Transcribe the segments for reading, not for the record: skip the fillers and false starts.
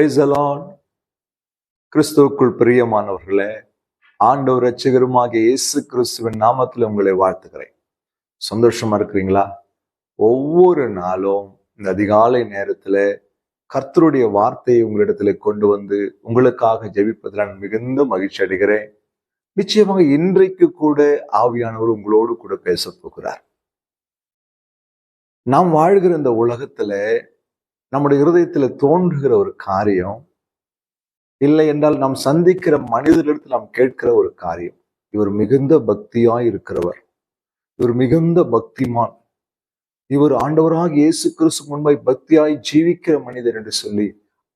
Praise the Lord. கிறிஸ்துவுக்குள் பிரியமானவர்களே, ஆண்டவர் இரட்சகருமாகிய இயேசு கிறிஸ்துவின் நாமத்தில் உங்களை வாழ்த்துகிறேன். சந்தோஷமா இருக்கிறீங்களா? ஒவ்வொரு நாளும் இந்த அதிகாலை நேரத்துல கர்த்தருடைய வார்த்தையை உங்களிடத்துல கொண்டு வந்து உங்களுக்காக ஜெபிப்பதில் நான் மிகுந்த மகிழ்ச்சி அடைகிறேன். நிச்சயமாக இன்றைக்கு கூட ஆவியானவர் உங்களோடு கூட பேச போகிறார். நாம் வாழ்கிற இந்த உலகத்துல நம்முடைய இருதயத்துல தோன்றுகிற ஒரு காரியம், இல்லை என்றால் நாம் சந்திக்கிற மனிதர்களிடத்தில் நாம் கேட்கிற ஒரு காரியம், இவர் மிகுந்த பக்தியாய் இருக்கிறவர், இவர் மிகுந்த பக்திமான், இவர் ஆண்டவராக இயேசு கிறிஸ்து முன்பாய் பக்தியாய் ஜீவிக்கிற மனிதர் என்று சொல்லி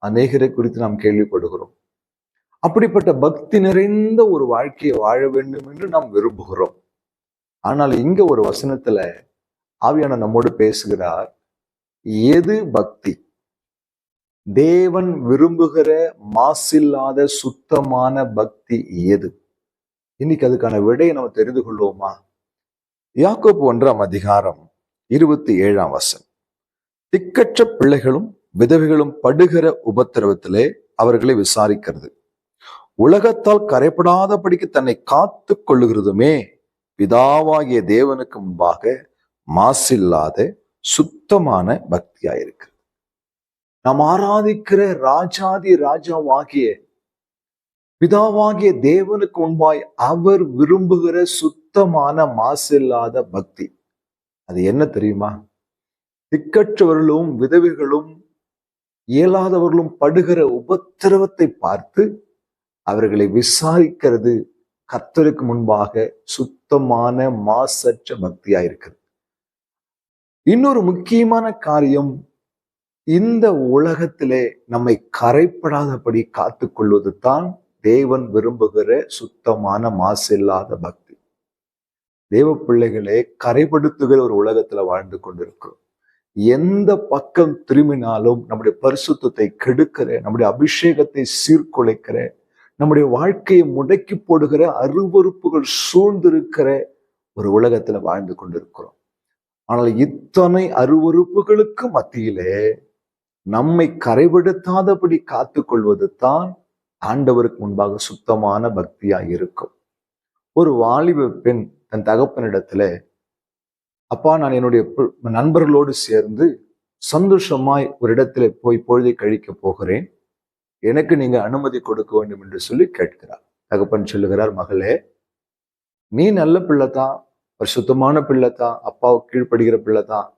அநேகரை குறித்து நாம் கேள்விப்படுகிறோம். அப்படிப்பட்ட பக்தி நிறைந்த ஒரு வாழ்க்கையை வாழ வேண்டும் என்று நாம் விரும்புகிறோம். ஆனால் இங்க ஒரு வசனத்துல ஆவியான நம்மோடு பேசுகிறார். எது பக்தி? தேவன் விரும்புகிற மாசில்லாத சுத்தமான பக்தி எது? இன்னைக்கு அதுக்கான விடையை நம்ம தெரிந்து கொள்வோமா? யாக்கோபு 1:27 திக்கற்ற பிள்ளைகளும் விதவைகளும் படுகிற உபத்திரவத்திலே அவர்களை விசாரிக்கிறது, உலகத்தால் கரைப்படாதபடிக்கு தன்னை காத்து கொள்ளுகிறதுமே பிதாவாகிய தேவனுக்கு முன்பாக மாசில்லாத சுத்தமான பக்தியாயிருக்கு. நாம் ஆராதிக்கிற ராஜாதி ராஜாவாகிய பிதாவாகிய தேவனுக்கு முன்பாய் அவர் விரும்புகிற சுத்தமான மாசில்லாத பக்தி அது என்ன தெரியுமா? திக்கற்றவர்களும் விதவைகளும் இயலாதவர்களும் படுகிற உபத்திரவத்தை பார்த்து அவர்களை விசாரிக்கிறது கர்த்தருக்கு முன்பாக சுத்தமான மாசற்ற பக்தியாயிருக்கிறது. இன்னொரு முக்கியமான காரியம், இந்த உலகத்திலே நம்மை கரைப்படாதபடி காத்து கொள்வது தான் தேவன் விரும்புகிற சுத்தமான மாசில்லாத பக்தி. தேவ பிள்ளைகளே, கரைப்படுத்துகிற ஒரு உலகத்துல வாழ்ந்து கொண்டிருக்கிறோம். எந்த பக்கம் திரும்பினாலும் நம்முடைய பரிசுத்தத்தை கெடுக்கிற, நம்முடைய அபிஷேகத்தை சீர்குலைக்கிற, நம்முடைய வாழ்க்கையை முடக்கி போடுகிற அருவருப்புகள் சூழ்ந்திருக்கிற ஒரு உலகத்துல வாழ்ந்து கொண்டிருக்கிறோம். ஆனால் இத்தனை அருவருப்புகளுக்கு மத்தியிலே நம்மை கரைபடுத்தாதபடி காத்து கொள்வது தான் ஆண்டவருக்கு முன்பாக சுத்தமான பக்தியாய் இருக்கும். ஒரு வாலிப பெண் தன் தகப்பனிடத்துல, அப்பா, நான் என்னுடைய நண்பர்களோடு சேர்ந்து சந்தோஷமாய் ஒரு இடத்துல போய் பொழுதை கழிக்க போகிறேன், எனக்கு நீங்க அனுமதி கொடுக்க வேண்டும் என்று சொல்லி கேட்கிறார். தகப்பன் சொல்லுகிறார், மகளே, நீ நல்ல பிள்ளைதான், ஒரு சுத்தமான பிள்ளைதான், அப்பாவுக்கு கீழ்ப்படுகிற பிள்ளைதான்,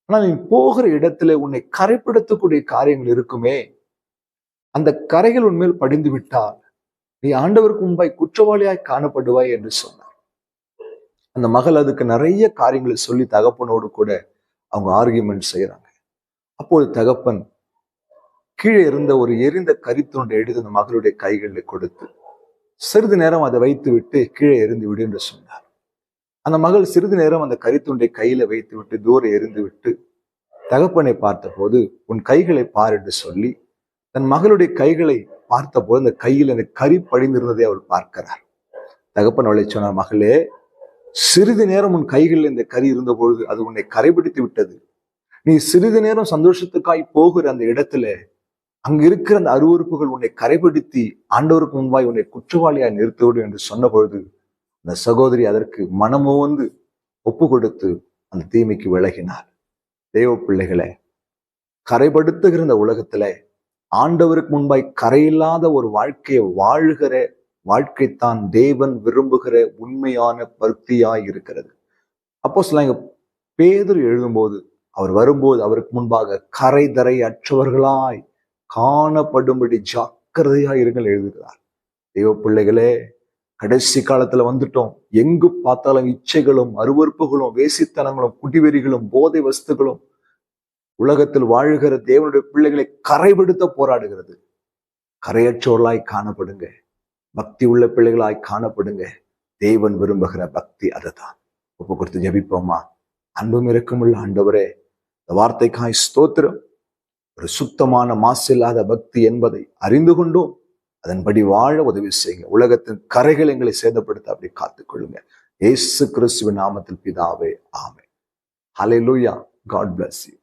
ஆனால் நீ போகிற இடத்துல உன்னை கரைப்படுத்தக்கூடிய காரியங்கள் இருக்குமே, அந்த கரைகள் உன்மேல் படிந்து விட்டால் நீ ஆண்டவருக்கு முன்பாய் குற்றவாளியாய் காணப்படுவாய் என்று சொன்னார். அந்த மகள் அதுக்கு நிறைய காரியங்களை சொல்லி தகப்பனோடு கூட அவங்க ஆர்கியூமெண்ட் செய்யறாங்க. அப்போது தகப்பன் கீழே இருந்த ஒரு எரிந்த கரித்துண்டை எடுத்து அந்த மகளுடைய கைகளில் கொடுத்து, சிறிது நேரம் அதை வைத்து விட்டு கீழே எரிந்து விடு என்று சொன்னார். அந்த மகள் சிறிது நேரம் அந்த கரித்துண்டை கையில வைத்து விட்டு தூரம் எரிந்து விட்டு தகப்பனை பார்த்த போது, உன் கைகளை பார் என்று சொல்லி தன் மகளுடைய கைகளை பார்த்த போது அந்த கையில் அந்த கரி படிந்திருந்ததை அவள் பார்க்கிறார். தகப்பன் அவளை சொன்னார், மகளே, சிறிது நேரம் உன் கைகளில் இந்த கரி இருந்த பொழுது அது உன்னை கரைபிடித்து விட்டது. நீ சிறிது நேரம் சந்தோஷத்துக்காய் போகிற அந்த இடத்துல அங்க இருக்கிற அந்த அருவருப்புகள் உன்னை கரைபிடித்து ஆண்டவருக்கு முன்பாய் உன்னை குற்றவாளியாய் நிறுத்திவிடும் என்று சொன்ன பொழுது அந்த சகோதரி அதற்கு மனமோ வந்து ஒப்பு கொடுத்து அந்த தீமைக்கு விலகினார். தேவ பிள்ளைகளே, கரைப்படுத்துகிற இந்த உலகத்துல ஆண்டவருக்கு முன்பாய் கரையில்லாத ஒரு வாழ்க்கையை வாழ்கிற வாழ்க்கைத்தான் தேவன் விரும்புகிற உண்மையான பக்தியாய் இருக்கிறது. அப்போஸ்தலனாகிய பேதுரு எழுதும்போது, அவர் வரும்போது அவருக்கு முன்பாக கரை தரை அற்றவர்களாய் காணப்படும்படி ஜாக்கிரதையாய் இருங்கள் எழுதுகிறார். தேவ பிள்ளைகளே, கடைசி காலத்துல வந்துட்டோம். எங்கு பார்த்தாலும் இச்சைகளும் அருவருப்புகளும் வேசித்தனங்களும் குடிவெறிகளும் போதை வஸ்துகளும் உலகத்தில் வாழ்கிற தேவனுடைய பிள்ளைகளை கரைபடுத்த போராடுகிறது. கரையற்றவர்களாய் காணப்படுங்க, பக்தி உள்ள பிள்ளைகளாய் காணப்படுங்க. தேவன் விரும்புகிற பக்தி அதுதான். ஒப்பு கொடுத்து ஜெபிப்போமா? அன்பும் இரக்கமுள்ள ஆண்டவரே, இந்த வார்த்தைக்காய் ஸ்தோத்திரம். ஒரு சுத்தமான மாசில்லாத பக்தி என்பதை அறிந்து கொண்டோம். அதன்படி வாழ உதவி செய்யுங்க. உலகத்தின் கரைகள் எங்களை சேதப்படுத்த அப்படி காத்துக்கொள்ளுங்க. இயேசு கிறிஸ்துவின் நாமத்தில் பிதாவே, ஆமென். ஹல்லேலூயா. God bless you.